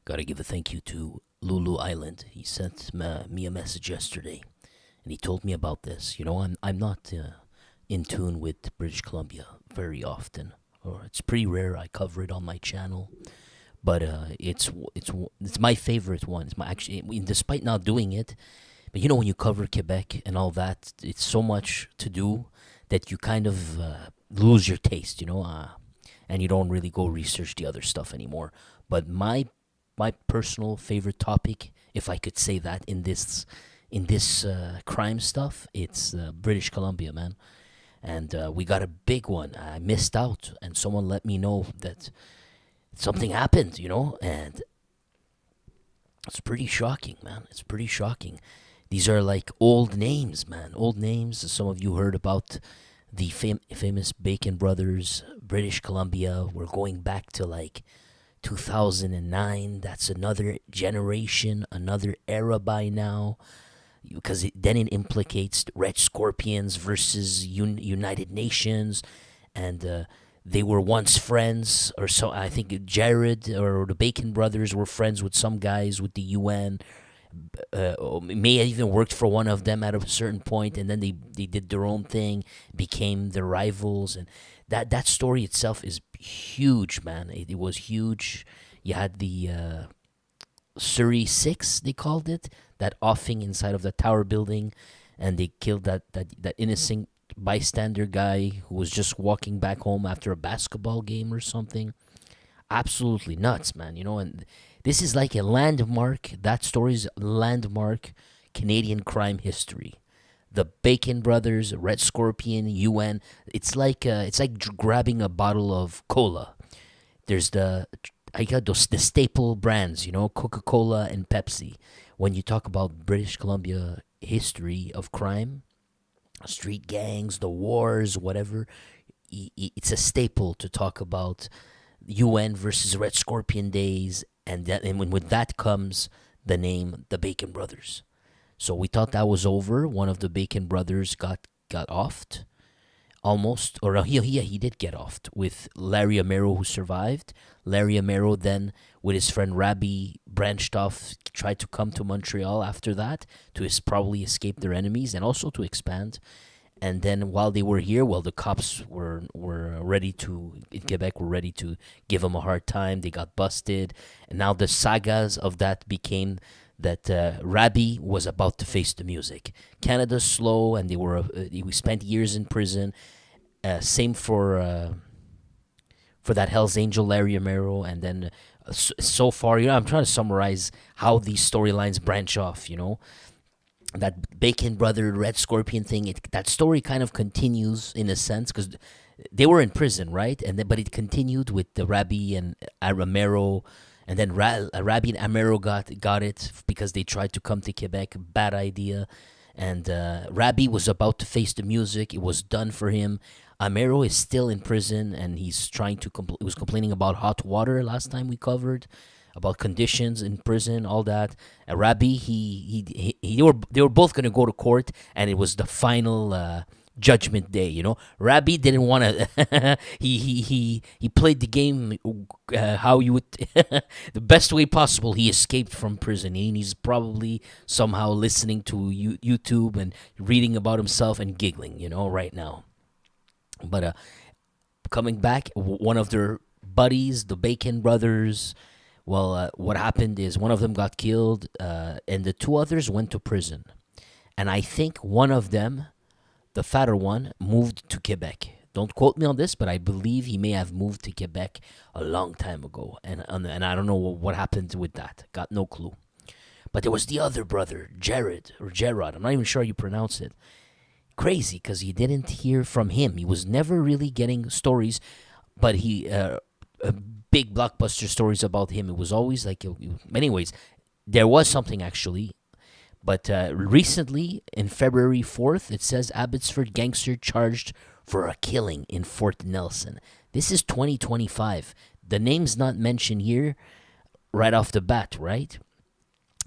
Gotta give a thank you to Lulu Island. He sent me a message yesterday, and he told me about this. I'm not in tune with British Columbia very often, or it's pretty rare. I cover it on my channel, but it's my favorite one. It's my actually, despite not doing it, but when you cover Quebec and all that, it's so much to do that you kind of lose your taste. And you don't really go research the other stuff anymore. But my personal favorite topic, if I could say that in this crime stuff, it's British Columbia, man. And we got a big one. I missed out, and someone let me know that something happened, and it's pretty shocking, man. It's pretty shocking. These are like old names, man. Old names. Some of you heard about the famous Bacon Brothers, British Columbia. We're going back to like 2009. That's another generation, another era by now. Because then it implicates Red Scorpions versus United Nations, and they were once friends, or so I think. Jarrod or the Bacon brothers were friends with some guys with the UN. May have even worked for one of them at a certain point, and then they did their own thing, became the rivals, and that story itself is huge, man. It was huge. You had the Surrey Six, they called it, that offing inside of the tower building, and they killed that innocent bystander guy who was just walking back home after a basketball game or something. Absolutely nuts, man. And this is like a landmark. That story's landmark Canadian crime history. The Bacon Brothers, Red Scorpion, UN. It's like grabbing a bottle of cola. There's I got the staple brands, Coca-Cola and Pepsi. When you talk about British Columbia history of crime, street gangs, the wars, whatever, it's a staple to talk about UN versus Red Scorpion days, and with that comes the name the Bacon Brothers. So we thought that was over. One of the Bacon Brothers got offed, almost, or he did get offed with Larry Amero, who survived. Larry Amero then, with his friend Rabbi, branched off, tried to come to Montreal after that to probably escape their enemies and also to expand. And then while they were here, well, the cops were ready to, in Quebec, were ready to give them a hard time. They got busted. And now the sagas of that became that Rabbi was about to face the music. Canada's slow, and we spent years in prison. Same for that Hell's Angel, Larry Amero. And then so far, I'm trying to summarize how these storylines branch off, that Bacon Brother, Red Scorpion thing, that story kind of continues in a sense because they were in prison, right? But it continued with the Rabbi and Amero, and then Rabbi and Amero got it because they tried to come to Quebec. Bad idea. And Rabbi was about to face the music. It was done for him. Amero is still in prison, and he's trying to. He was complaining about hot water last time we covered, about conditions in prison, all that. Rabbi, they were both gonna go to court, and it was the final judgment day. Rabbi didn't want to. he played the game how you would the best way possible. He escaped from prison, and he's probably somehow listening to YouTube and reading about himself and giggling, right now. But coming back, one of their buddies, the Bacon brothers. Well, what happened is one of them got killed, and the two others went to prison. And I think one of them, the fatter one, moved to Quebec. Don't quote me on this, but I believe he may have moved to Quebec a long time ago. And I don't know what happened with that. Got no clue. But there was the other brother, Jarrod. I'm not even sure how you pronounce it. Crazy, because you didn't hear from him. He was never really getting stories, but big blockbuster stories about him. It was always like, anyways, there was something actually. But recently, in February 4th, it says Abbotsford gangster charged for a killing in Fort Nelson. This is 2025. The name's not mentioned here right off the bat, right?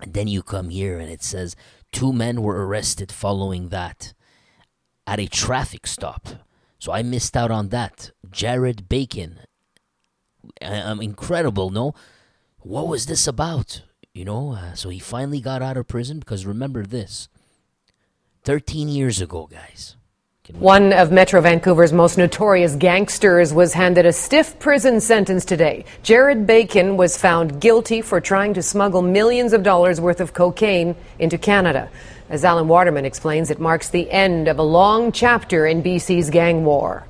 And then you come here and it says 2 men were arrested following that at a traffic stop. So I missed out on that. Jarrod Bacon. Incredible, no? what was this about? So he finally got out of prison because remember this 13 years ago, guys. One of Metro Vancouver's most notorious gangsters was handed a stiff prison sentence today. Jarrod Bacon was found guilty for trying to smuggle millions of dollars worth of cocaine into Canada. As Alan Waterman explains, it marks the end of a long chapter in BC's gang war.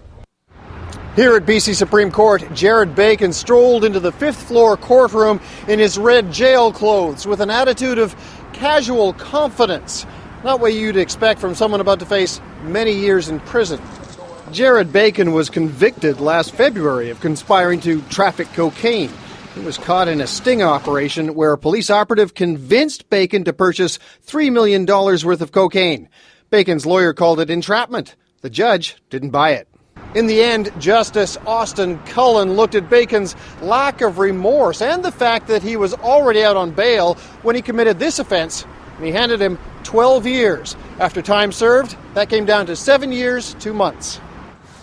Here at BC Supreme Court, Jarrod Bacon strolled into the fifth-floor courtroom in his red jail clothes with an attitude of casual confidence. Not what you'd expect from someone about to face many years in prison. Jarrod Bacon was convicted last February of conspiring to traffic cocaine. He was caught in a sting operation where a police operative convinced Bacon to purchase $3 million worth of cocaine. Bacon's lawyer called it entrapment. The judge didn't buy it. In the end, Justice Austin Cullen looked at Bacon's lack of remorse and the fact that he was already out on bail when he committed this offense, and he handed him 12 years. After time served, that came down to 7 years, 2 months.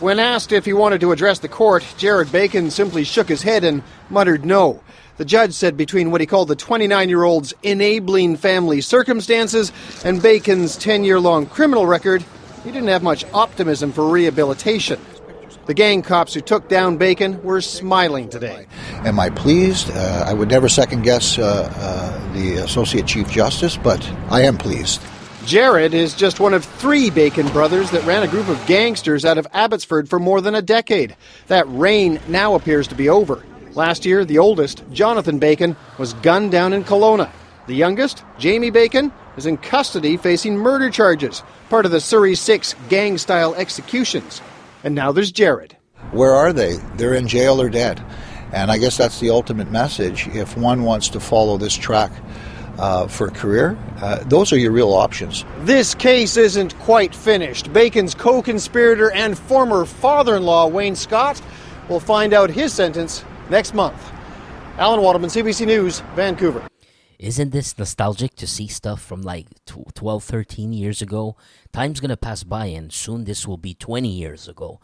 When asked if he wanted to address the court, Jarrod Bacon simply shook his head and muttered no. The judge said between what he called the 29-year-old's enabling family circumstances and Bacon's 10-year-long criminal record, he didn't have much optimism for rehabilitation. The gang cops who took down Bacon were smiling today. Am I pleased? I would never second-guess the Associate Chief Justice, but I am pleased. Jarrod is just one of 3 Bacon brothers that ran a group of gangsters out of Abbotsford for more than a decade. That reign now appears to be over. Last year, the oldest, Jonathan Bacon, was gunned down in Kelowna. The youngest, Jamie Bacon, is in custody facing murder charges, part of the Surrey 6 gang-style executions. And now there's Jarrod. Where are they? They're in jail or dead. And I guess that's the ultimate message. If one wants to follow this track for a career, those are your real options. This case isn't quite finished. Bacon's co-conspirator and former father-in-law, Wayne Scott, will find out his sentence next month. Alan Waterman, CBC News, Vancouver. Isn't this nostalgic to see stuff from like 12, 13 years ago? Time's going to pass by and soon this will be 20 years ago.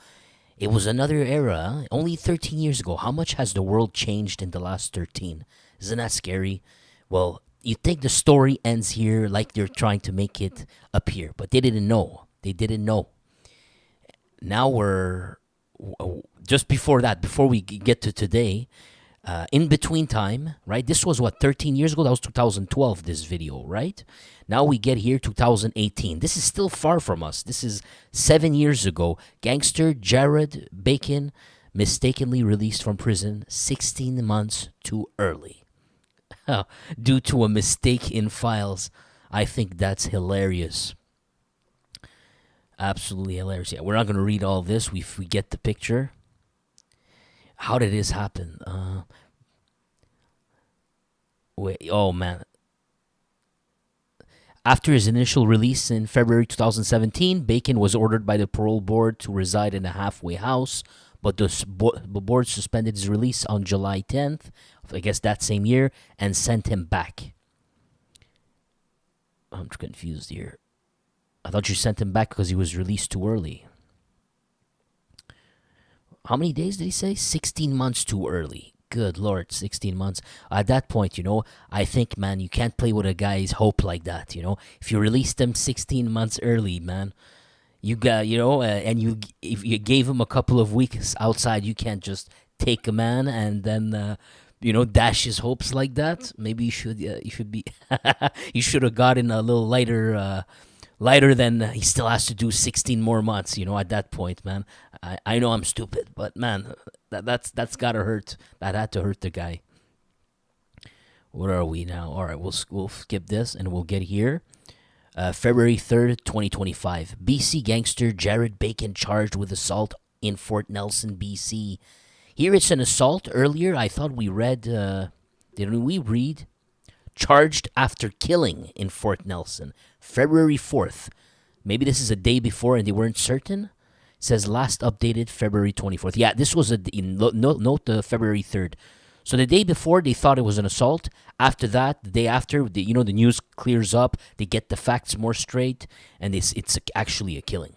It was another era, only 13 years ago. How much has the world changed in the last 13? Isn't that scary? Well, you think the story ends here like they're trying to make it appear, but they didn't know. They didn't know. Now we're, just before that, before we get to today, in between time, right? This was what, 13 years ago? That was 2012, this video, right? Now we get here, 2018. This is still far from us. This is 7 years ago. Gangster Jarrod Bacon mistakenly released from prison 16 months too early. Due to a mistake in files. I think that's hilarious. Absolutely hilarious. Yeah, we're not going to read all this. We get the picture. How did this happen? Wait, oh man. After his initial release in February 2017, Bacon was ordered by the Parole Board to reside in a halfway house, but the board suspended his release on July 10th, I guess that same year, and sent him back. I'm confused here. I thought you sent him back because he was released too early. How many days did he say? 16 months too early. Good Lord, 16 months. At that point, I think, man, you can't play with a guy's hope like that, If you released him 16 months early, man, you got, and if you gave him a couple of weeks outside, you can't just take a man and then, dash his hopes like that. Maybe you should be, you should have gotten a little lighter than he still has to do 16 more months, at that point, man. I know I'm stupid, but man, that's gotta hurt. That had to hurt the guy. What are we now? All right, we'll skip this and we'll get here. February 3rd, 2025. BC gangster Jarrod Bacon charged with assault in Fort Nelson, BC. Here it's an assault. Earlier, I thought we read, didn't we read? Charged after killing in Fort Nelson. February 4th. Maybe this is a day before and they weren't certain. It says last updated February 24th. Yeah, this was note the February 3rd. So the day before, they thought it was an assault. After that, the day after, the news clears up. They get the facts more straight, and it's actually a killing.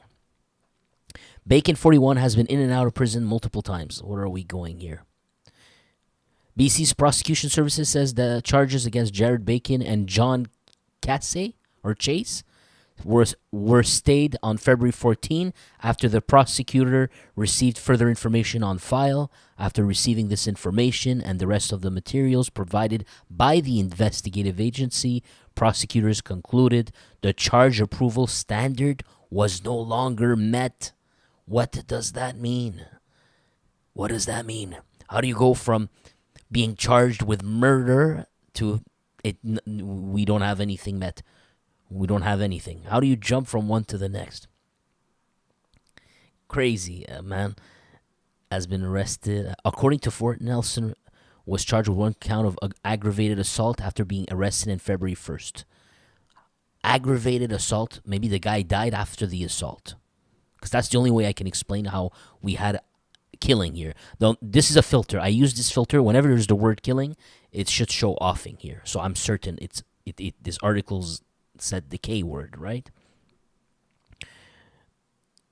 Bacon, 41, has been in and out of prison multiple times. Where are we going here? BC's prosecution services says the charges against Jarrod Bacon and John Casey or Chase were stayed on February 14 after the prosecutor received further information on file. After receiving this information and the rest of the materials provided by the investigative agency, prosecutors concluded the charge approval standard was no longer met. What does that mean? What does that mean? How do you go from being charged with murder to it? We don't have anything met. We don't have anything. How do you jump from one to the next? Crazy, man. Has been arrested. According to Fort Nelson, was charged with one count of aggravated assault after being arrested in February 1st. Aggravated assault. Maybe the guy died after the assault. Because that's the only way I can explain how we had killing here. Though this is a filter. I use this filter whenever there's the word killing. It should show offing here. So I'm certain this article's said the K word, right?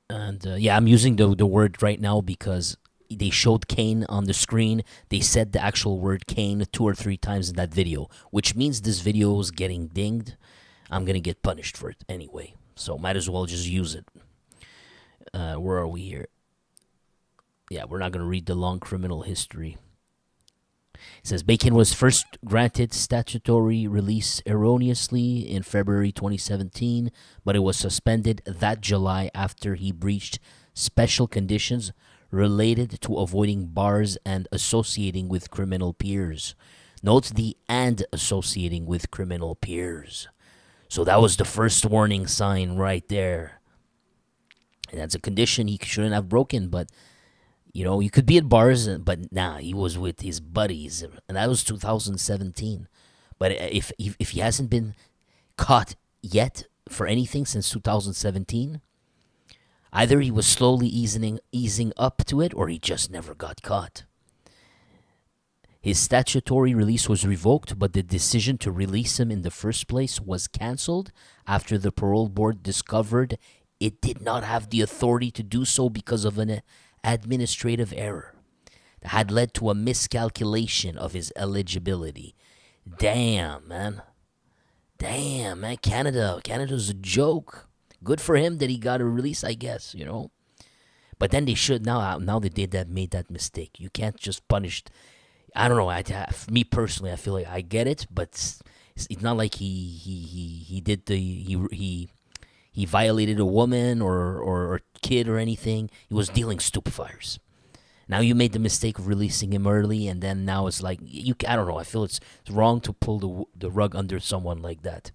And I'm using the word right now because they showed Cain on the screen. They said the actual word Cain 2 or 3 times in that video, which means this video is getting dinged. I'm going to get punished for it anyway. So might as well just use it. Where are we here? Yeah, we're not going to read the long criminal history. It says Bacon was first granted statutory release erroneously in February 2017, but it was suspended that July after he breached special conditions related to avoiding bars and associating with criminal peers. Note the "and associating with criminal peers." So that was the first warning sign right there. And that's a condition he shouldn't have broken, but you could be at bars, but he was with his buddies, and that was 2017. But if he hasn't been caught yet for anything since 2017, either he was slowly easing up to it, or he just never got caught. His statutory release was revoked, but the decision to release him in the first place was canceled after the parole board discovered it did not have the authority to do so because of an administrative error that had led to a miscalculation of his eligibility. Damn, man. Canada's a joke. Good for him that he got a release, I guess, But then they should now they made that mistake. You can't just punish. I don't know. Me personally, I feel like I get it, but it's not like he did he violated a woman or kid or anything. He was dealing stupefires. Now you made the mistake of releasing him early, and then now it's like I don't know. I feel it's wrong to pull the rug under someone like that.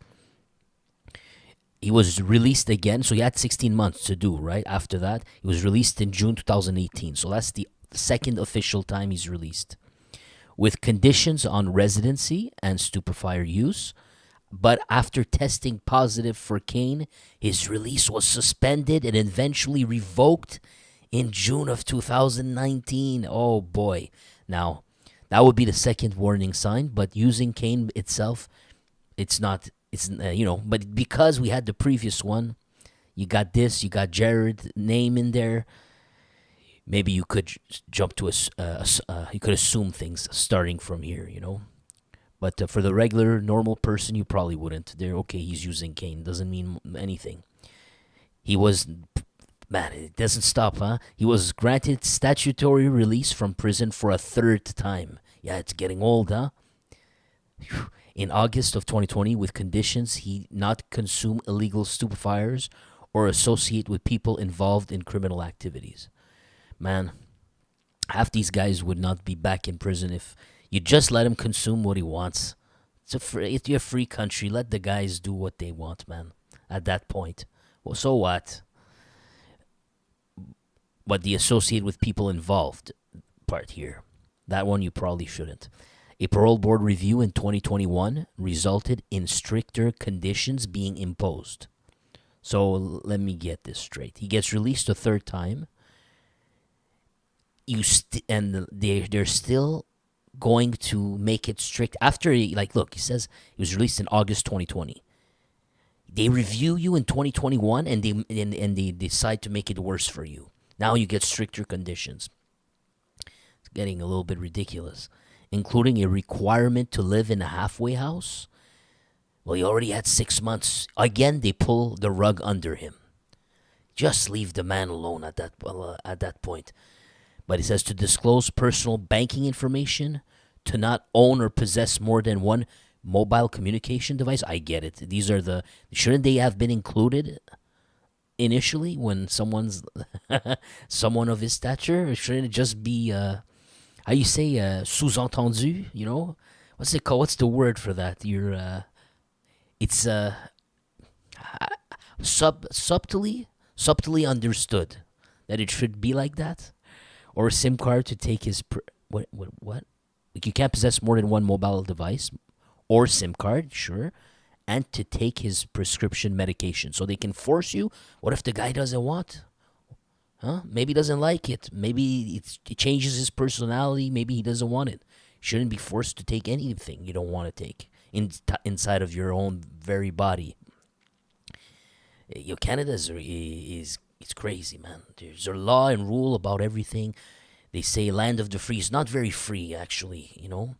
He was released again, so he had 16 months to do, right? After that, he was released in June 2018. So that's the second official time he's released. With conditions on residency and stupefire use. But after testing positive for Cain, his release was suspended and eventually revoked in June of 2019. Oh boy. Now, that would be the second warning sign, but using Cain itself, it's not, but because we had the previous one, you got Jarrod name in there, maybe you could jump to you could assume things starting from here, But for the regular, normal person, you probably wouldn't. He's using Cain. Doesn't mean anything. It doesn't stop, huh? He was granted statutory release from prison for a third time. Yeah, it's getting old, huh? In August of 2020, with conditions he not consume illegal stupefires or associate with people involved in criminal activities. Man, half these guys would not be back in prison if you just let him consume what he wants. It's a free country. Let the guys do what they want, man. At that point. Well, so what? But the associate with people involved part here. That one you probably shouldn't. A parole board review in 2021 resulted in stricter conditions being imposed. So let me get this straight. He gets released a third time. They're still going to make it strict after he says he was released in August 2020. They review you in 2021 and they decide to make it worse for you. Now you get stricter conditions. It's getting a little bit ridiculous. including a requirement to live in a halfway house. Well, he already had 6 months. Again, they pull the rug under him. Just leave the man alone at that point. But it says to disclose personal banking information, to not own or possess more than one mobile communication device. I get it. These are shouldn't they have been included initially when someone's someone of his stature? Or shouldn't it just be how you say sous-entendu? You know, what's it called? What's the word for that? It's subtly understood that it should be like that, or a SIM card to take his what? Like you can't possess more than one mobile device or SIM card, sure, and to take his prescription medication. So they can force you. What if the guy doesn't want? Huh? Maybe he doesn't like it. Maybe it changes his personality. Maybe he doesn't want it. Shouldn't be forced to take anything you don't want to take inside of your own very body. Canada is crazy, man. There's a law and rule about everything. They say land of the free. It's not very free, actually, you know.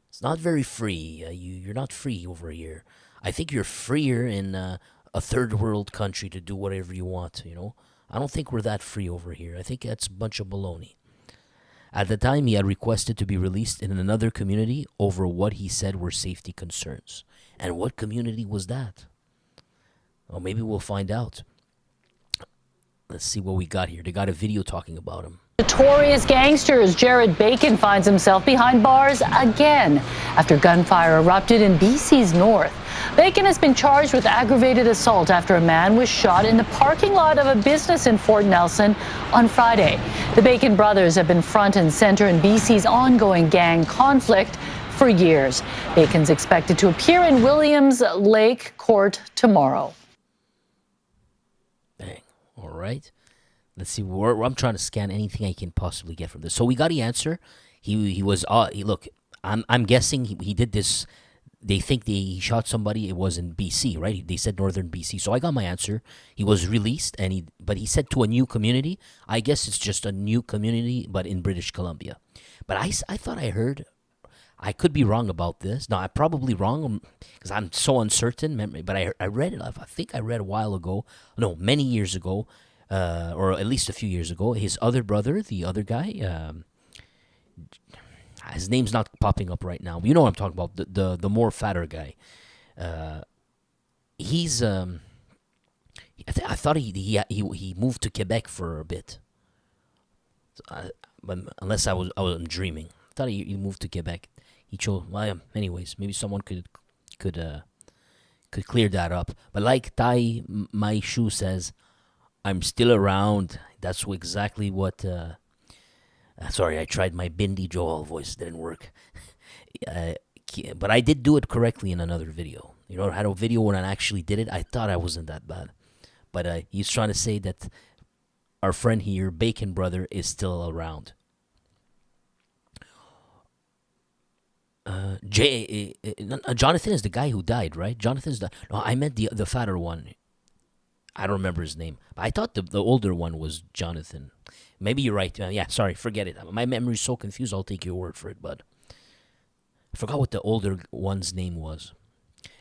It's not very free. You're not free over here. I think you're freer in a third world country to do whatever you want, you know. I don't think we're that free over here. I think that's a bunch of baloney. At the time, he had requested to be released in another community over what he said were safety concerns. And what community was that? Well, maybe we'll find out. Let's see what we got here. They got a video talking about him. Notorious gangsters, Jarrod Bacon finds himself behind bars again after gunfire erupted in BC's north. Bacon has been charged with aggravated assault after a man was shot in the parking lot of a business in Fort Nelson on Friday. The Bacon brothers have been front and center in BC's ongoing gang conflict for years. Bacon's expected to appear in Williams Lake Court tomorrow. Bang. All right. Let's see. I'm trying to scan anything I can possibly get from this. So we got the answer. He was. Look, I'm guessing he did this. They think he shot somebody. It was in BC, right? They said northern BC. So I got my answer. He was released, but he said to a new community. I guess it's just a new community, but in British Columbia. But I thought I heard. I could be wrong about this. No, I'm probably wrong because I'm so uncertain. But I read it. I think I read a while ago. No, many years ago. Or at least a few years ago, his other brother, the other guy, his name's not popping up right now. But you know what I'm talking about, the more fatter guy. He's I thought he moved to Quebec for a bit. But unless I was dreaming, I thought he moved to Quebec. He chose. Well, anyways, maybe someone could clear that up. But like Tai My Shoe says, I'm still around. That's exactly what. Sorry, I tried my Bindi Joel voice. Didn't work. But I did do it correctly in another video. You know, I had a video when I actually did it. I thought I wasn't that bad. But he's trying to say that our friend here, Bacon Brother, is still around. Jonathan is the guy who died, right? Jonathan's the. No, I meant the fatter one. I don't remember his name. But I thought the older one was Jonathan. Maybe you're right. Yeah, sorry, forget it. My memory's so confused, I'll take your word for it, bud. I forgot what the older one's name was.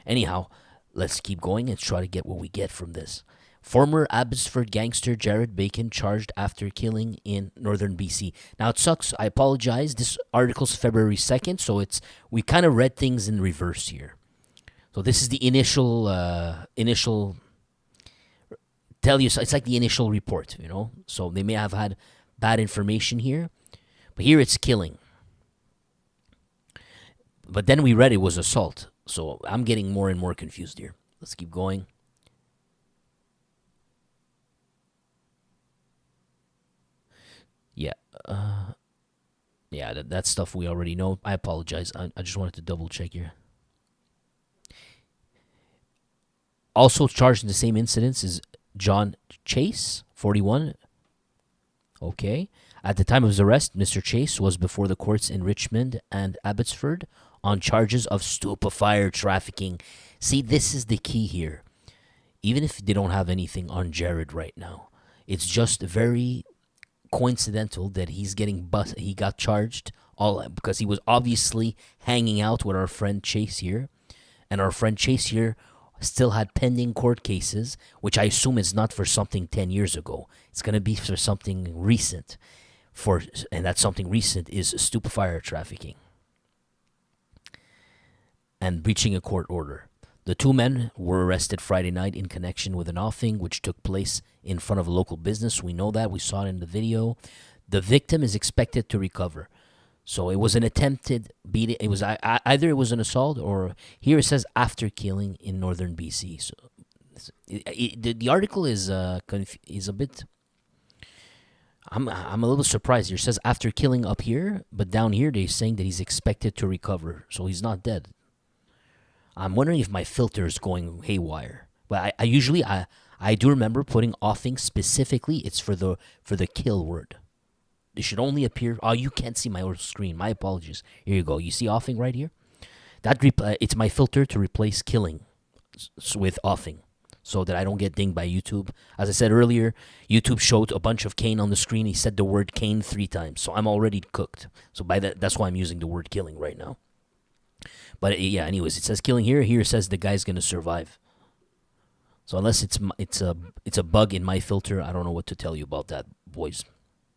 Anyhow, let's keep going and try to get what we get from this. Former Abbotsford gangster Jarrod Bacon charged after killing in northern BC. Now, it sucks. I apologize. This article's February 2nd, so we kind of read things in reverse here. So this is the initial tell you, it's like the initial report, you know. So they may have had bad information here, but here it's killing. But then we read it was assault, so I'm getting more and more confused here. Let's keep going. Yeah, that stuff we already know. I apologize. I just wanted to double check here. Also charged in the same incidents is John Chase, 41. Okay. At the time of his arrest, Mr. Chase was before the courts in Richmond and Abbotsford on charges of stupefier trafficking. See, this is the key here. Even if they don't have anything on Jarrod right now, it's just very coincidental that he got charged all because he was obviously hanging out with our friend Chase here, and our friend Chase here still had pending court cases, which I assume is not for something 10 years ago. It's going to be for something recent, and that something recent is stupefier trafficking and breaching a court order. The two men were arrested Friday night in connection with an offing which took place in front of a local business. We know that. We saw it in the video. The victim is expected to recover. So it was an attempted beating. It was either it was an assault, or here it says after killing in northern BC. So the article is a bit. I'm a little surprised. It says after killing up here, but down here they're saying that he's expected to recover. So he's not dead. I'm wondering if my filter is going haywire. But I usually do remember putting offing specifically. It's for the kill word. It should only appear. Oh, you can't see my screen. My apologies. Here you go. You see offing right here? It's my filter to replace killing with offing, so that I don't get dinged by YouTube. As I said earlier, YouTube showed a bunch of Cain on the screen. He said the word Cain 3 times, so I'm already cooked. So that's why I'm using the word killing right now. But yeah, anyways, it says killing here. Here it says the guy's gonna survive. So unless it's a bug in my filter, I don't know what to tell you about that, boys.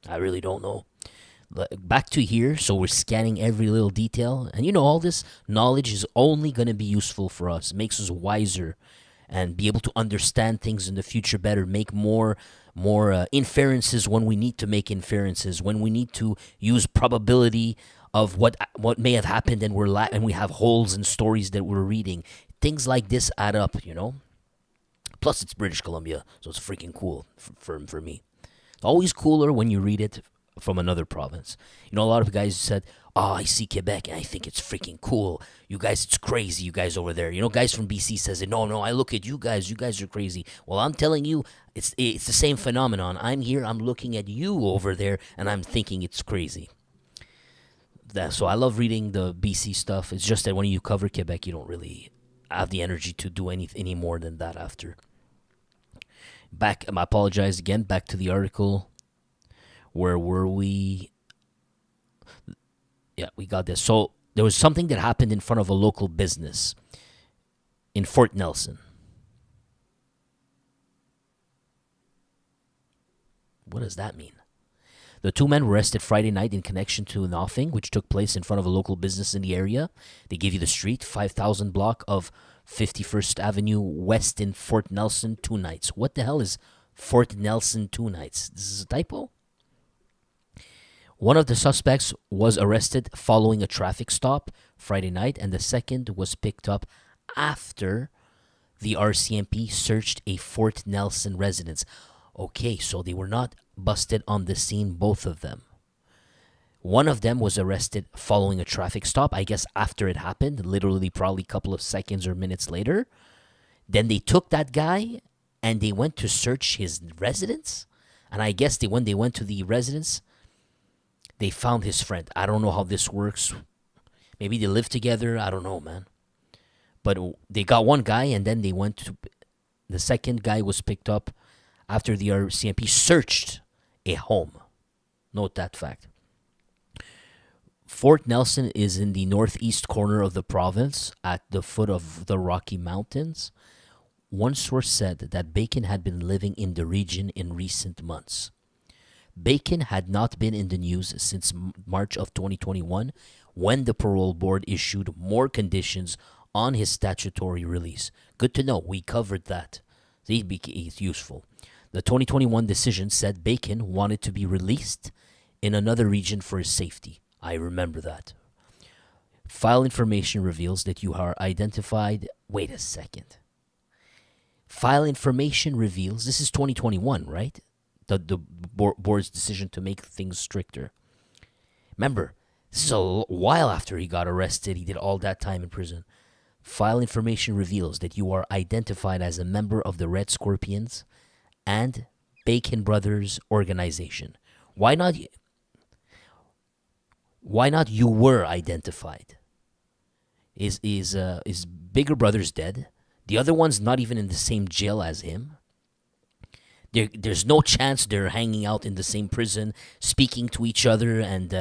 I really don't know. Back to here, so we're scanning every little detail. And all this knowledge is only going to be useful for us. It makes us wiser and be able to understand things in the future better, make more inferences when we need to make inferences, when we need to use probability of what may have happened, and we have holes in stories that we're reading. Things like this add up, Plus, it's British Columbia, so it's freaking cool for me. It's always cooler when you read it from another province. A lot of guys said, "Oh, I see Quebec and I think it's freaking cool. You guys, it's crazy. You guys over there." Guys from BC says it. No, I look at you guys. You guys are crazy. Well, I'm telling you, it's the same phenomenon. I'm here. I'm looking at you over there, and I'm thinking it's crazy. So I love reading the BC stuff. It's just that when you cover Quebec, you don't really have the energy to do any more than that after. I apologize again. Back to the article. Where were we? Yeah, we got this. So there was something that happened in front of a local business in Fort Nelson. What does that mean? The two men were arrested Friday night in connection to an offing which took place in front of a local business in the area. They give you the street, 5000 block of 51st Avenue West in Fort Nelson, 2 nights. What the hell is Fort Nelson 2 nights? This is a typo? One of the suspects was arrested following a traffic stop Friday night, and the second was picked up after the RCMP searched a Fort Nelson residence. Okay, so they were not busted on the scene, both of them. One of them was arrested following a traffic stop, I guess after it happened, literally probably a couple of seconds or minutes later. Then they took that guy and they went to search his residence. And I guess when they went to the residence, they found his friend. I don't know how this works. Maybe they live together. I don't know, man. But they got one guy, and then they went to... The second guy was picked up after the RCMP searched a home. Note that fact. Fort Nelson is in the northeast corner of the province at the foot of the Rocky Mountains. One source said that Bacon had been living in the region in recent months. Bacon had not been in the news since March of 2021, when the parole board issued more conditions on his statutory release. Good to know. We covered that. See, it's useful. The 2021 decision said Bacon wanted to be released in another region for his safety. I remember that. File information reveals that you are identified... Wait a second. File information reveals... This is 2021, right? The board's decision to make things stricter. Remember, this is a while after he got arrested. He did all that time in prison. File information reveals that you are identified as a member of the Red Scorpions and Bacon Brothers organization. Why not you were identified? Is Bigger Brother's dead? The other one's not even in the same jail as him. There's no chance they're hanging out in the same prison, speaking to each other, and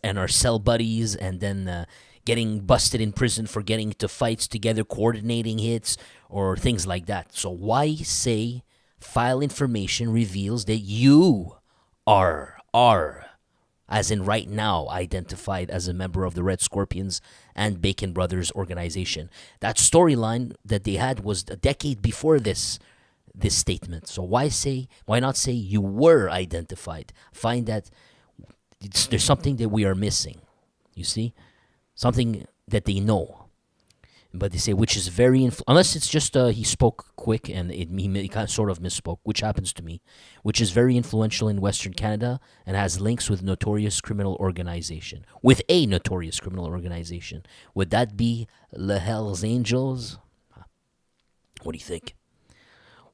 are cell buddies, and then getting busted in prison for getting into fights together, coordinating hits or things like that. So why say file information reveals that you are, as in right now, identified as a member of the Red Scorpions and Bacon Brothers organization? That storyline that they had was a decade before this statement. So why not say you were identified? Find that there's something that we are missing. You see? Something that they know. But they say, which is very, unless it's just he spoke quick and he kind of sort of misspoke, which happens to me, which is very influential in Western Canada and has links with notorious criminal organization. With a notorious criminal organization. Would that be the Hells Angels? What do you think?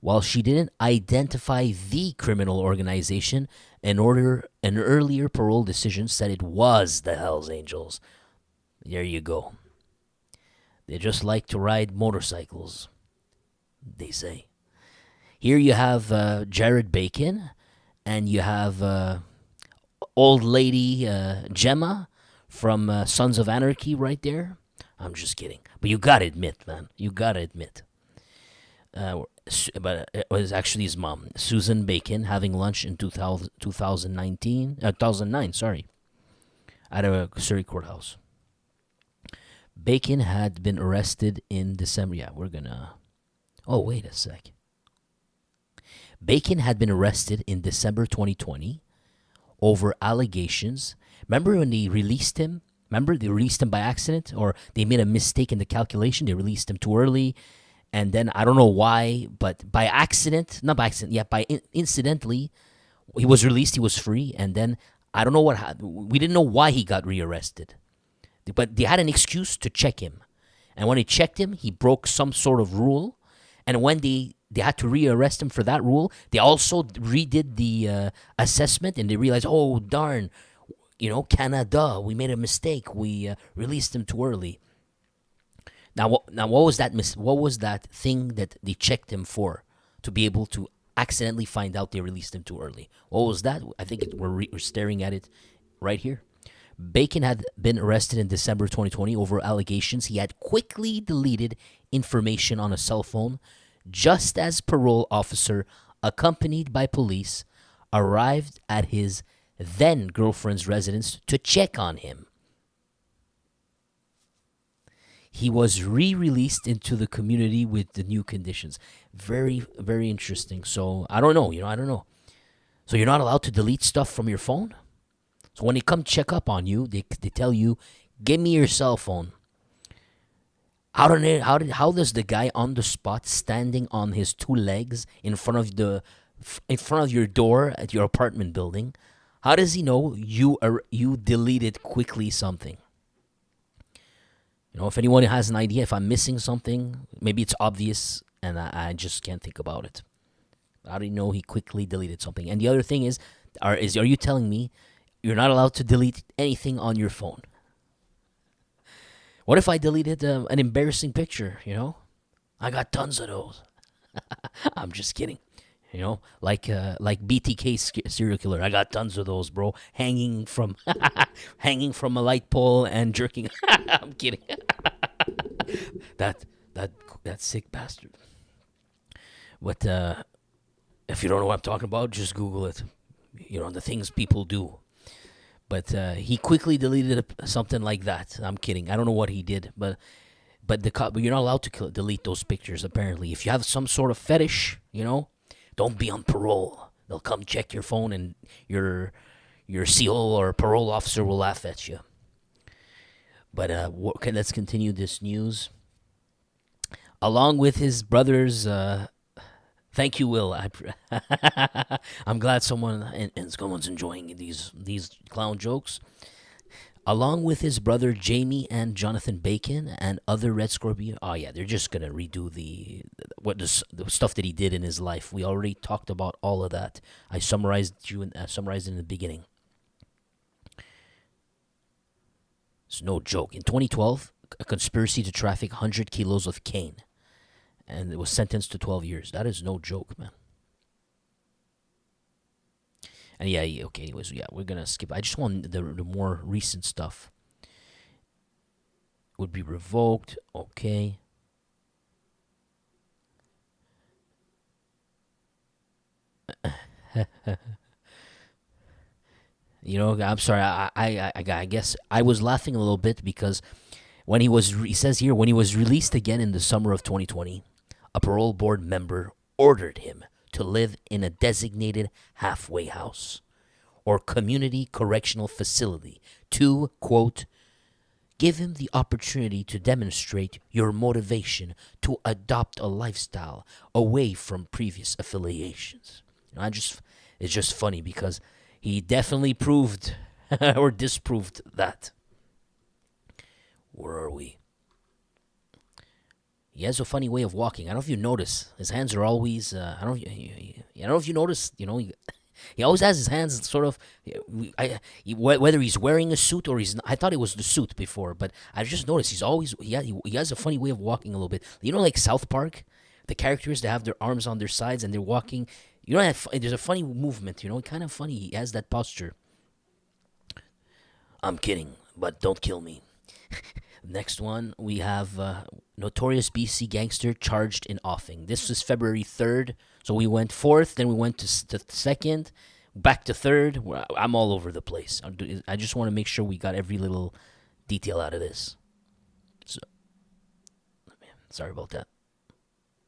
While she didn't identify the criminal organization, an earlier parole decision said it was the Hells Angels. There you go. They just like to ride motorcycles, they say. Here you have Jarrod Bacon, and you have old lady Gemma from Sons of Anarchy right there. I'm just kidding. But you gotta admit, man. You gotta admit. But it was actually his mom, Susan Bacon, having lunch in 2009, sorry, at a Surrey courthouse. Bacon had been arrested in December. Yeah, we're gonna... Oh, wait a sec. Bacon had been arrested in December 2020 over allegations. Remember when they released him? Remember they released him by accident? Or they made a mistake in the calculation. They released him too early. And then, I don't know why, but by accident, not by accident, yeah, incidentally, he was released, he was free, and then, I don't know what happened. We didn't know why he got rearrested. But they had an excuse to check him. And when they checked him, he broke some sort of rule. And when they had to rearrest him for that rule, they also redid the assessment, and they realized, oh, darn, Canada, we made a mistake. We released him too early. Now, what was that? What was that thing that they checked him for to be able to accidentally find out they released him too early? What was that? I think we're staring at it right here. Bacon had been arrested in December 2020 over allegations he had quickly deleted information on a cell phone, just as parole officer, accompanied by police, arrived at his then girlfriend's residence to check on him. He was re-released into the community with the new conditions. Very, very interesting. So, I don't know. I don't know. So, you're not allowed to delete stuff from your phone? So, when they come check up on you, they tell you, give me your cell phone. How does the guy on the spot, standing on his two legs in front of your door at your apartment building, how does he know you deleted quickly something? If anyone has an idea, if I'm missing something, maybe it's obvious and I just can't think about it. How do you know he quickly deleted something? And the other thing is are you telling me you're not allowed to delete anything on your phone? What if I deleted an embarrassing picture, I got tons of those. I'm just kidding. Like BTK serial killer. I got tons of those, bro. Hanging from a light pole and jerking. I'm kidding. that sick bastard. But if you don't know what I'm talking about, just Google it. The things people do. But he quickly deleted something like that. I'm kidding. I don't know what he did, but you're not allowed to delete those pictures. Apparently, if you have some sort of fetish, don't be on parole. They'll come check your phone, and your CO or parole officer will laugh at you. But let's continue this news. Along with his brothers, thank you, Will. I'm glad someone's enjoying these clown jokes. Along with his brother Jamie and Jonathan Bacon and other Red Scorpion. Oh yeah, they're just gonna redo the stuff that he did in his life. We already talked about all of that. I summarized it in the beginning. It's no joke. In 2012, a conspiracy to traffic 100 kilos of cane, and it was sentenced to 12 years. That is no joke, man. And okay, anyways, we're gonna skip. I just want the more recent stuff. Would be revoked, okay. I'm sorry. I guess I was laughing a little bit because when he says here, when he was released again in the summer of 2020, a parole board member ordered him to live in a designated halfway house or community correctional facility to, quote, give him the opportunity to demonstrate your motivation to adopt a lifestyle away from previous affiliations. It's just funny because he definitely proved or disproved that. Where are we? He has a funny way of walking. I don't know if you notice. His hands are always. I don't know if you notice. He always has his hands sort of. Whether he's wearing a suit or he's. I thought it was the suit before, but I've just noticed he's always. He has a funny way of walking a little bit. Like South Park, the characters that have their arms on their sides and they're walking. There's a funny movement. Kind of funny. He has that posture. I'm kidding, but don't kill me. Next one, we have notorious BC gangster charged in offing. This was February 3rd. So we went 4th, then we went to 2nd, back to 3rd. I'm all over the place. I just want to make sure we got every little detail out of this. So, sorry about that.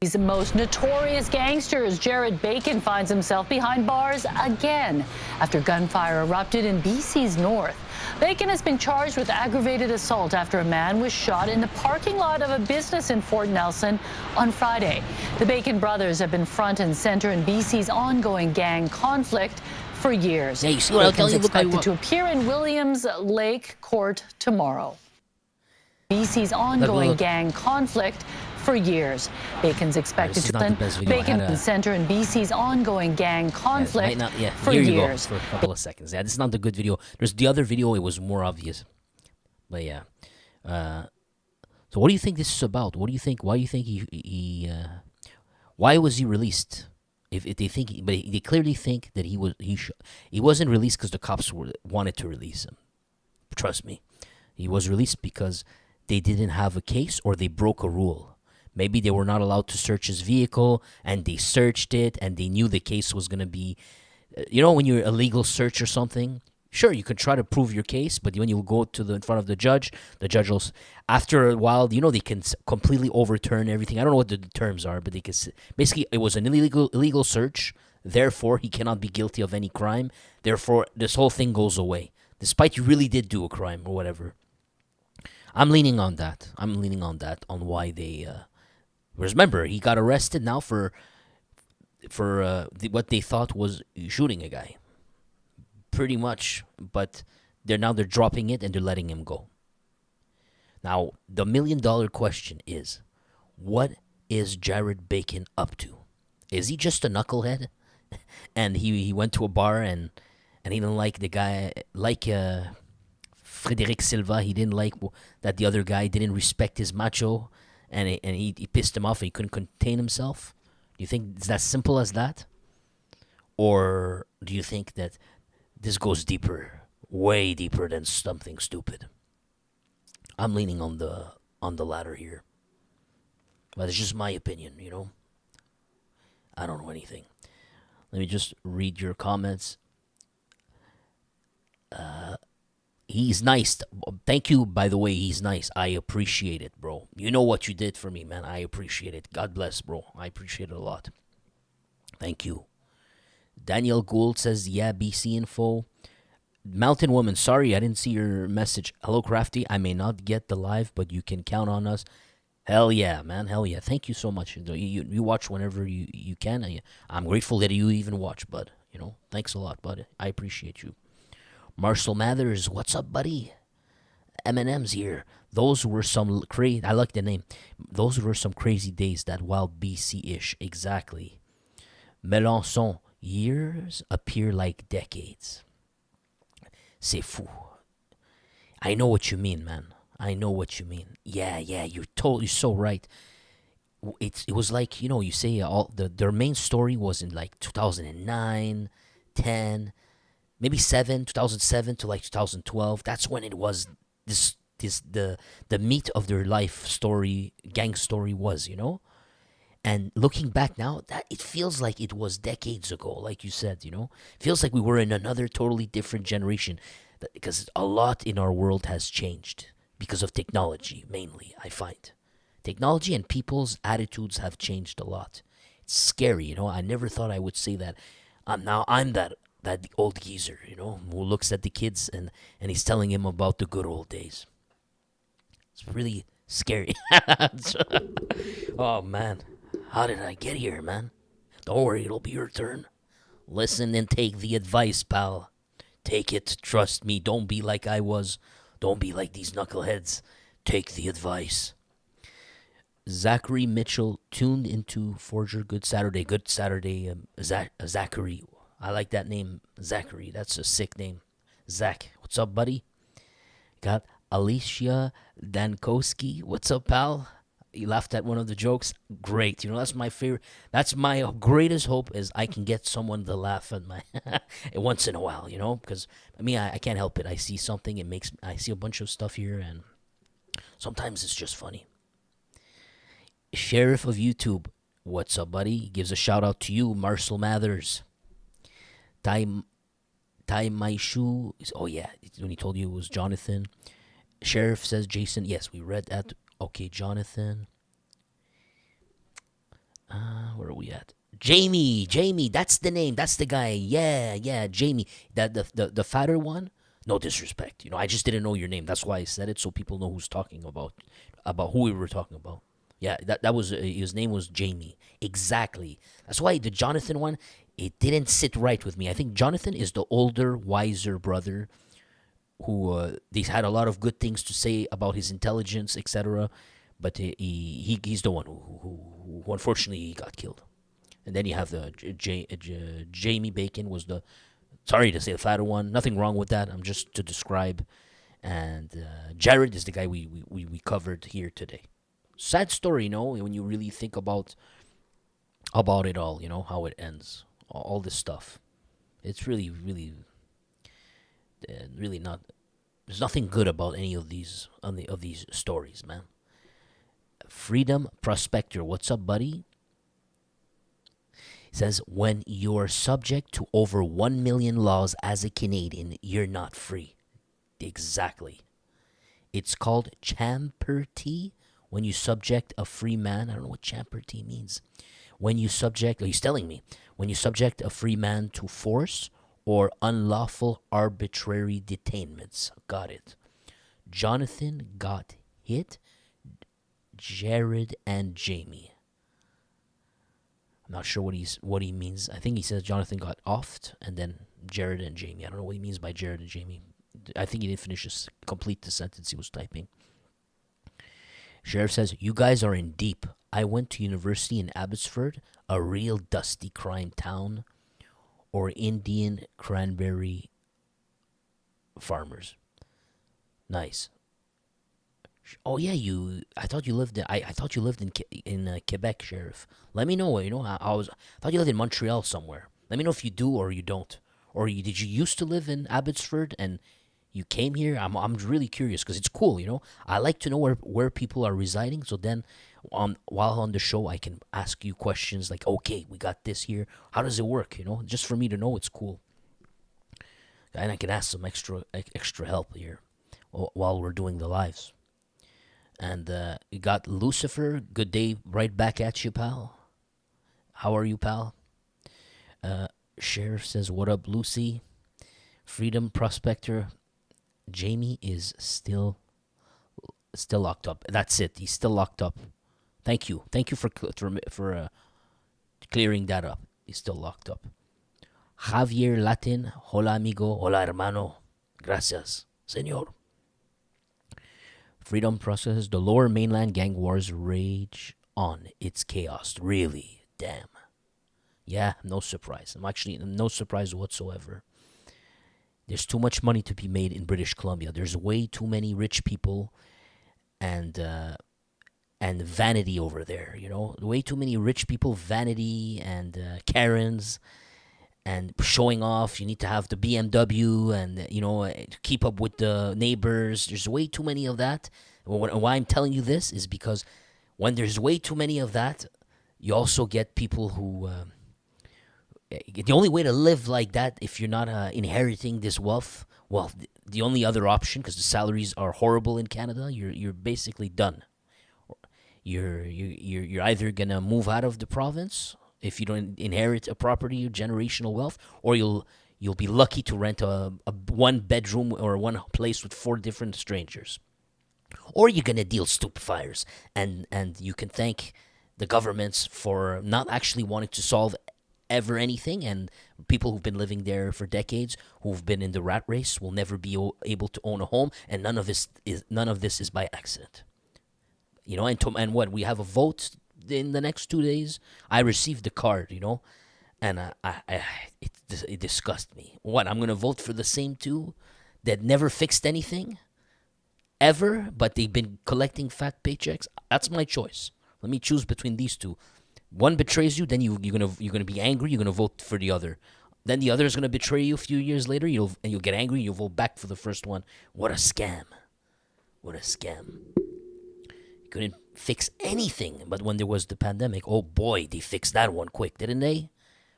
The most notorious gangsters, Jarrod Bacon finds himself behind bars again after gunfire erupted in BC's north. Bacon has been charged with aggravated assault after a man was shot in the parking lot of a business in Fort Nelson on Friday. The Bacon brothers have been front and center in BC's ongoing gang conflict for years. Yeah, you see what I'll tell you? Expected to appear in Williams Lake Court tomorrow. BC's ongoing gang conflict for years. Bacon's expected to win. Bacon center in BC's ongoing gang conflict for here you years. Go for a couple of seconds. Yeah, this is not the good video. There's the other video. It was more obvious. But yeah. So what do you think this is about? What do you think? Why do you think why was he released? If they think, but they clearly think that he wasn't released because the cops wanted to release him. Trust me, he was released because they didn't have a case or they broke a rule. Maybe they were not allowed to search his vehicle, and they searched it, and they knew the case was going to be... when you're a legal search or something, sure, you can try to prove your case, but when you go in front of the judge will... After a while, they can completely overturn everything. I don't know what the terms are, but they can... Basically, it was an illegal search, therefore, he cannot be guilty of any crime. Therefore, this whole thing goes away, despite you really did do a crime or whatever. I'm leaning on that. On why they... Remember, he got arrested now for what they thought was shooting a guy. Pretty much, but they're dropping it and they're letting him go. Now, the $1 million question is, what is Jarrod Bacon up to? Is he just a knucklehead? And he went to a bar and he didn't like the guy, like Frederic Silva, he didn't like that the other guy didn't respect his macho. And he pissed him off and he couldn't contain himself? Do you think it's as simple as that? Or do you think that this goes deeper, way deeper than something stupid? I'm leaning on the latter here. But it's just my opinion, I don't know anything. Let me just read your comments. He's nice. Thank you, by the way. He's nice. I appreciate it, bro. You know what you did for me, man. I appreciate it. God bless, bro. I appreciate it a lot. Thank you. Daniel Gould says, yeah, BC info. Mountain Woman, sorry, I didn't see your message. Hello, Crafty. I may not get the live, but you can count on us. Hell yeah, man. Hell yeah. Thank you so much. You watch whenever you can. I'm grateful that you even watch, bud. Thanks a lot, bud. I appreciate you. Marshall Mathers, what's up, buddy? M&M's here. Those were some crazy... I like the name. Those were some crazy days, that wild BC-ish. Exactly. Melançon, years appear like decades. C'est fou. I know what you mean, man. I know what you mean. Yeah, you're so right. It was like, you say their main story was in like 2009, 10... maybe 2007 to like 2012. That's when it was this the meat of their life story, gang story was, you know. And looking back now, that it feels like it was decades ago, like you said, you know. Feels like we were in another totally different generation, because a lot in our world has changed because of technology, mainly. I find technology and people's attitudes have changed a lot. It's scary, you know. I never thought I would say that. I'm that old geezer, you know, who looks at the kids and he's telling him about the good old days. It's really scary. Oh man, how did I get here, man? Don't worry, it'll be your turn. Listen and take the advice, pal. Take it, trust me. Don't be like I was. Don't be like these knuckleheads. Take the advice. Zachary Mitchell tuned into Forger. Good Saturday. Good Saturday, Zachary. I like that name, Zachary. That's a sick name. Zach, what's up, buddy? Got Alicia Dankowski. What's up, pal? You laughed at one of the jokes. Great. You know, that's my favorite. That's my greatest hope, is I can get someone to laugh at my once in a while, you know, because I can't help it. I see something, I see a bunch of stuff here, and sometimes it's just funny. Sheriff of YouTube, what's up, buddy? He gives a shout out to you, Marcel Mathers. Tai Maishu. Oh yeah, when he told you it was Jonathan. Sheriff says Jason. Yes, we read that. Okay, Jonathan. Where are we at? Jamie, that's the name. That's the guy. Yeah, Jamie. That the fatter one. No disrespect. You know, I just didn't know your name. That's why I said it, so people know who's talking about who we were talking about. Yeah, that was his name was Jamie. Exactly. That's why the Jonathan one, it didn't sit right with me. I think Jonathan is the older, wiser brother who he's had a lot of good things to say about his intelligence, etc. But he's the one who unfortunately he got killed. And then you have the Jamie Bacon was the, sorry to say, the fatter one. Nothing wrong with that. I'm just to describe. And Jarrod is the guy we covered here today. Sad story, you know, when you really think about it all, you know, how it ends, all this stuff. It's really, really, really not. There's nothing good about any of these stories, man. Freedom Prospector, what's up, buddy? It says, when you're subject to over 1 million laws as a Canadian, you're not free. Exactly. It's called champerty. When you subject a free man, I don't know what champerty means. When you subject, he's telling me, when you subject a free man to force or unlawful arbitrary detainments. Got it. Jonathan got hit. Jarrod and Jamie. I'm not sure what he means. I think he says Jonathan got offed and then Jarrod and Jamie. I don't know what he means by Jarrod and Jamie. I think he didn't complete the sentence he was typing. Sheriff says, you guys are in deep. I went to university in Abbotsford, a real dusty crime town, or Indian cranberry farmers. Nice. Oh yeah, I thought you lived in Quebec, Sheriff. Let me know. You know, I thought you lived in Montreal somewhere. Let me know if you do or you don't. Or did you used to live in Abbotsford and you came here? I'm really curious because it's cool, you know. I like to know where people are residing, so then while on the show I can ask you questions like, okay, we got this here. How does it work? You know, just for me to know, it's cool. And I can ask some extra help here while we're doing the lives. And you got Lucifer. Good day, right back at you, pal. How are you, pal? Sheriff says, what up, Lucy? Freedom Prospector. Jamie is still locked up. That's it. He's still locked up. Thank you for clearing that up. He's still locked up. Javier Latin. Hola, amigo. Hola, hermano. Gracias, señor. Freedom Process. The Lower Mainland gang wars rage on. It's chaos. Really? Damn. Yeah, no surprise. I'm actually no surprise whatsoever. There's too much money to be made in British Columbia. There's way too many rich people and vanity over there, you know? Way too many rich people, vanity, and Karens. and showing off. You need to have the BMW and, to keep up with the neighbors. There's way too many of that. Why I'm telling you this is because when there's way too many of that, you also get people who the only way to live like that, if you're not inheriting this wealth, well, the only other option, because the salaries are horrible in Canada, you're basically done. You're either gonna move out of the province if you don't inherit a property or generational wealth, or you'll be lucky to rent a one bedroom or one place with 4 different strangers, or you're gonna deal stupefiers, and you can thank the governments for not actually wanting to solve ever anything, and people who've been living there for decades, who've been in the rat race, will never be able to own a home, and none of this is by accident. And what, we have a vote in the next 2 days. I received the card, and it disgusts me. What, I'm gonna vote for the same two that never fixed anything ever, but they've been collecting fat paychecks? That's my choice. Let me choose between these two. One betrays you, then you're gonna be angry. You're gonna vote for the other. Then the other is gonna betray you a few years later. You'll get angry. You'll vote back for the first one. What a scam! What a scam! You couldn't fix anything, but when there was the pandemic, oh boy, they fixed that one quick, didn't they?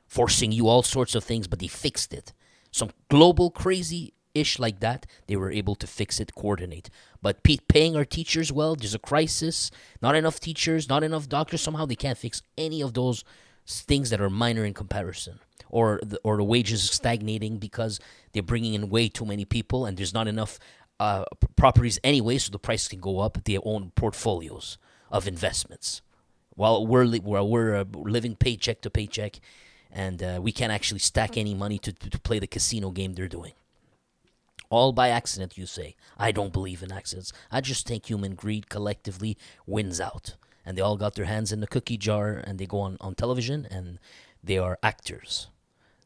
Forcing you all sorts of things, but they fixed it. Some global crazy ish like that, they were able to fix it, coordinate. But paying our teachers, well, there's a crisis. Not enough teachers, not enough doctors. Somehow they can't fix any of those things that are minor in comparison. Or the wages stagnating because they're bringing in way too many people, and there's not enough properties anyway, so the price can go up. They own portfolios of investments, while we're living paycheck to paycheck, and we can't actually stack any money to play the casino game they're doing. All by accident, you say. I don't believe in accidents. I just think human greed collectively wins out. And they all got their hands in the cookie jar, and they go on television, and they are actors.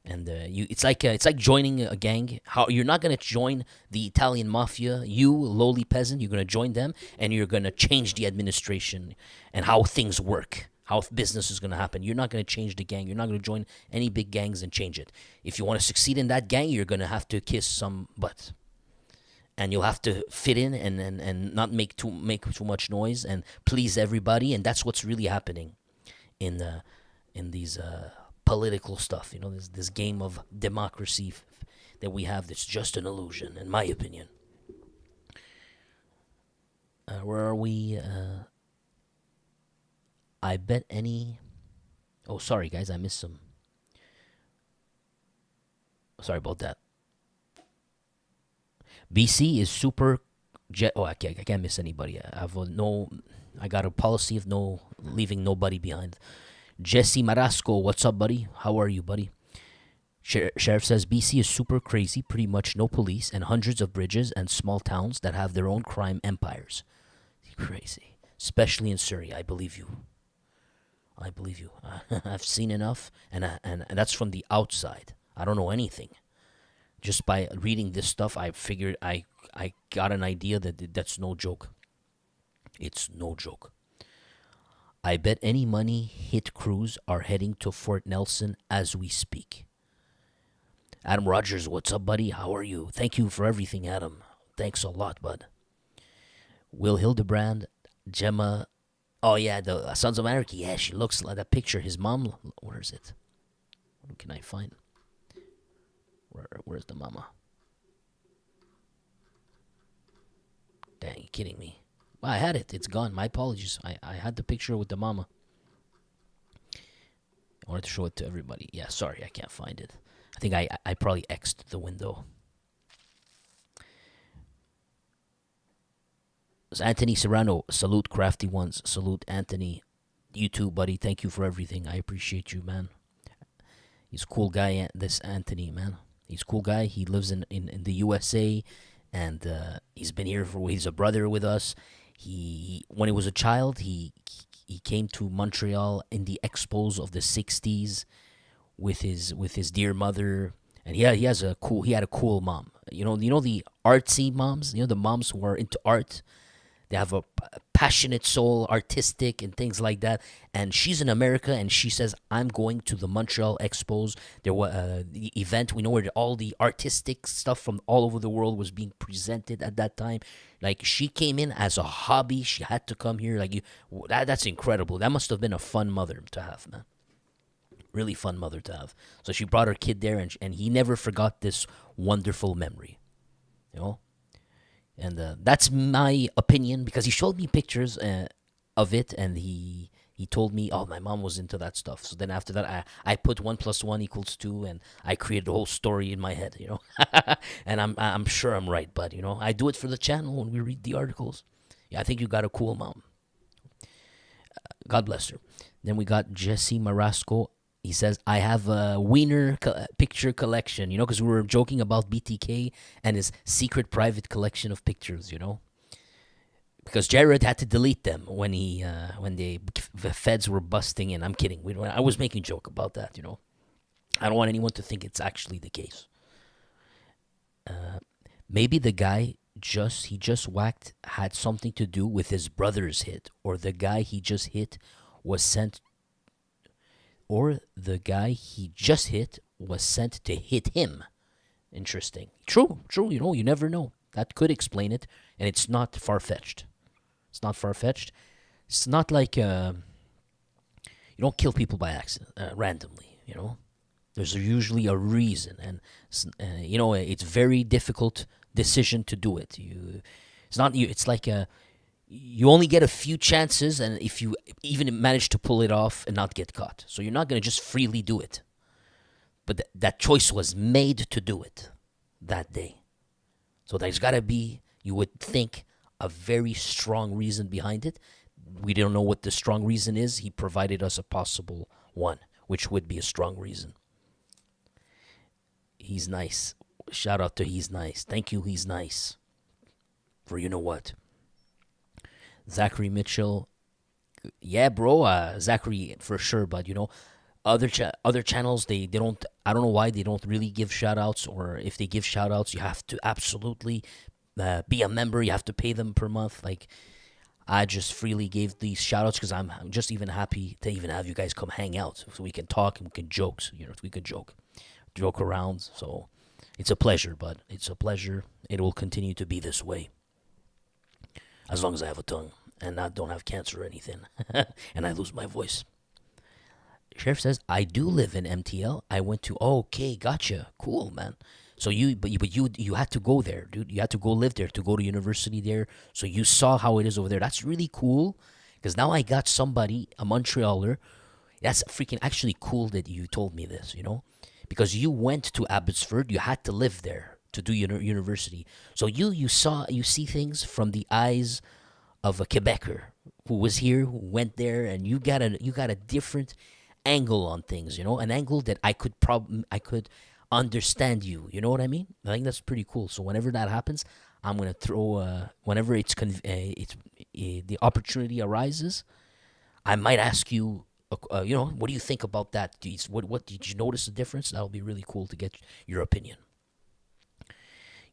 And it's like joining a gang. How you're not gonna join the Italian mafia, you lowly peasant. You're gonna join them, and you're gonna change the administration and how things work, how business is gonna happen. You're not gonna change the gang. You're not gonna join any big gangs and change it. If you want to succeed in that gang, you're gonna have to kiss some butt, and you'll have to fit in and not make too much noise and please everybody. And that's what's really happening in these political stuff. This game of democracy that we have, that's just an illusion, in my opinion. Where are we? I bet any... Oh, sorry, guys, I missed some. Sorry about that. BC is super... I can't miss anybody. I got a policy of leaving nobody behind. Jesse Marasco, what's up, buddy? How are you, buddy? Sheriff says BC is super crazy, pretty much no police, and hundreds of bridges and small towns that have their own crime empires. Crazy. Especially in Surrey. I believe you. I've seen enough, and that's from the outside. I don't know anything. Just by reading this stuff, I figured I got an idea that that's no joke. It's no joke. I bet any money hit crews are heading to Fort Nelson as we speak. Adam Rogers, what's up, buddy? How are you? Thank you for everything, Adam. Thanks a lot, bud. Will Hildebrand, Gemma. Oh, yeah, the Sons of Anarchy. Yeah, she looks like that picture. His mom, where is it? What can I find? Where's the mama? Dang, you kidding me? Well, I had it. It's gone. My apologies. I had the picture with the mama. I wanted to show it to everybody. Yeah, sorry, I can't find it. I think I probably X'd the window. Anthony Serrano, salute Crafty Ones. Salute Anthony. You too, buddy. Thank you for everything. I appreciate you, man. He's a cool guy, this Anthony, man. He's a cool guy. He lives in the USA, and he's been here he's a brother with us. When he was a child, he came to Montreal in the expos of the 60s with his dear mother, and he had a cool mom. You know the artsy moms, the moms who are into art, They have a passionate soul, artistic, and things like that. And she's in America, and she says, "I'm going to the Montreal Expos. There was the event. We know where all the artistic stuff from all over the world was being presented at that time. Like she came in as a hobby. She had to come here. Like that's incredible. That must have been a fun mother to have, man. Really fun mother to have. So she brought her kid there, and he never forgot this wonderful memory, you know." And that's my opinion, because he showed me pictures of it, and he told me, "Oh, my mom was into that stuff." So then after that, I put 1 + 1 = 2, and I created the whole story in my head, you know. And I'm sure I'm right, but you know, I do it for the channel when we read the articles. Yeah, I think you got a cool mom. God bless her. Then we got Jesse Marasco. He says, "I have a Wiener picture collection," you know, because we were joking about BTK and his secret private collection of pictures, you know, because Jarrod had to delete them when the feds were busting in. I'm kidding. I was making a joke about that, you know. I don't want anyone to think it's actually the case. Maybe the guy he just whacked had something to do with his brother's hit, or the guy he just hit was sent to hit him. Interesting. True, you know, you never know. That could explain it, and it's not far-fetched. It's not like you don't kill people by accident, randomly, you know. There's usually a reason, and you know, it's very difficult decision to do it. It's like you only get a few chances, and if you even manage to pull it off and not get caught. So you're not going to just freely do it. But that choice was made to do it that day. So there's got to be, you would think, a very strong reason behind it. We don't know what the strong reason is. He provided us a possible one, which would be a strong reason. He's nice. Shout out to He's Nice. Thank you, He's Nice. For you know what. Zachary Mitchell, yeah, bro. Zachary for sure, but you know, other channels they don't. I don't know why they don't really give shout outs, or if they give shout outs, you have to absolutely be a member. You have to pay them per month. Like I just freely gave these shout outs because I'm just even happy to even have you guys come hang out, so we can talk and we can joke. You know, we could joke around. So it's a pleasure, but it's a pleasure. It will continue to be this way. As long as I have a tongue and I don't have cancer or anything, and I lose my voice. Sheriff says, "I do live in MTL. I went to." Okay, gotcha. Cool, man. So you had to go there, dude. You had to go live there, to go to university there. So you saw how it is over there. That's really cool. Because now I got somebody, a Montrealer. That's freaking actually cool that you told me this, you know, because you went to Abbotsford. You had to live there to do university. So you see things from the eyes of a Quebecer who was here, who went there, and you got a different angle on things, you know, an angle that I could understand you. You know what I mean? I think that's pretty cool. So whenever that happens, I'm gonna throw whenever the opportunity arises, I might ask you. You know, what do you think about that? What did you notice the difference? That'll be really cool to get your opinion.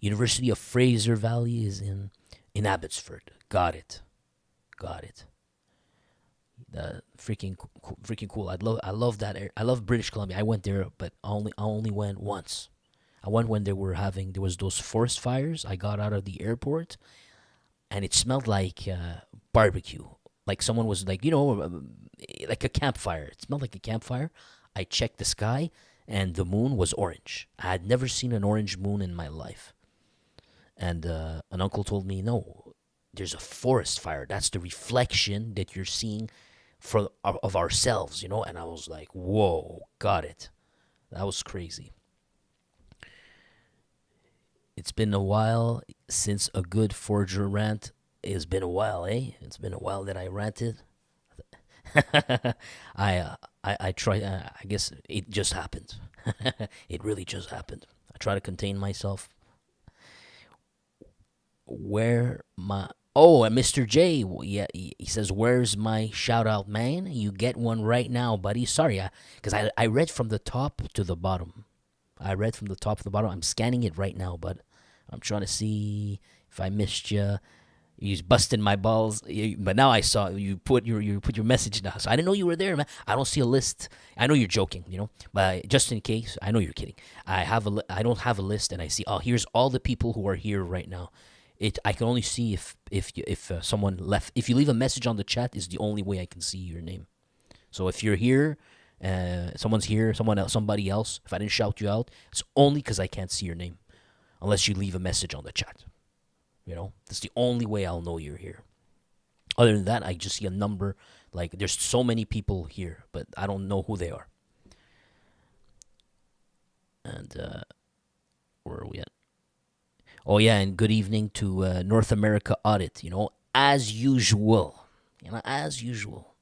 University of Fraser Valley is in Abbotsford. Got it. Freaking cool. I love that area. I love British Columbia. I went there, but I only went once. I went when there was those forest fires. I got out of the airport, and it smelled like barbecue. Like someone was like, you know, like a campfire. It smelled like a campfire. I checked the sky, and the moon was orange. I had never seen an orange moon in my life. And an uncle told me, no, there's a forest fire. That's the reflection that you're seeing of ourselves, you know. And I was like, whoa, got it. That was crazy. It's been a while since a good forger rant. It's been a while, eh? It's been a while that I ranted. I try. I guess it just happened. It really just happened. I try to contain myself. Mr. J, yeah, he says, "Where's my shout out, man? You get one right now, buddy." Sorry, because I read from the top to the bottom. I'm scanning it right now, but I'm trying to see if I missed you. You busted my balls, but now I saw you put your message now. So I didn't know you were there, man. I don't see a list. I know you're joking, but just in case, I know you're kidding. I don't have a list, and I see. Oh, here's all the people who are here right now. I can only see if someone left. If you leave a message on the chat, is the only way I can see your name. So if you're here, someone's here, somebody else. If I didn't shout you out, it's only because I can't see your name, unless you leave a message on the chat. That's the only way I'll know you're here. Other than that, I just see a number. Like, there's so many people here, but I don't know who they are. And where are we at? Oh, yeah, and good evening to North America Audit, as usual. As usual.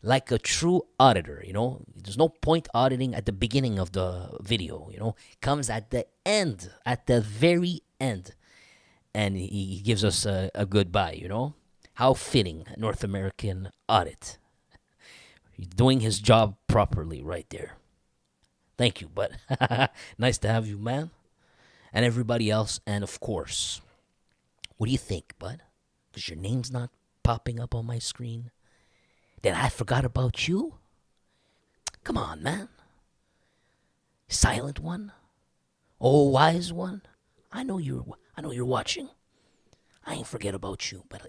Like a true auditor, There's no point auditing at the beginning of the video, Comes at the end, at the very end. And he gives us a goodbye, How fitting, North American Audit. He's doing his job properly right there. Thank you, bud. Nice to have you, man. And everybody else. And, of course, what do you think, bud? Because your name's not popping up on my screen. Then I forgot about you? Come on, man. Silent one? Oh, wise one? I know you're watching. I ain't forget about you, but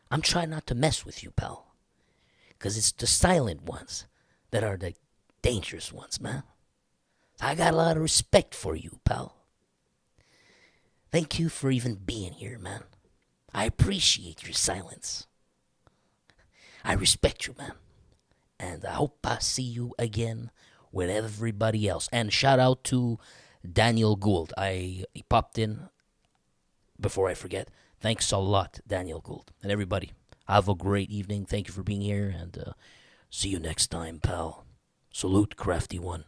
I'm trying not to mess with you, pal. Because it's the silent ones that are the dangerous ones, man. I got a lot of respect for you, pal. Thank you for even being here, man. I appreciate your silence. I respect you, man. And I hope I see you again with everybody else. And shout out to Daniel Gould. He popped in before I forget. Thanks a lot, Daniel Gould. And everybody, have a great evening. Thank you for being here, and see you next time, pal. Salute, Crafty One.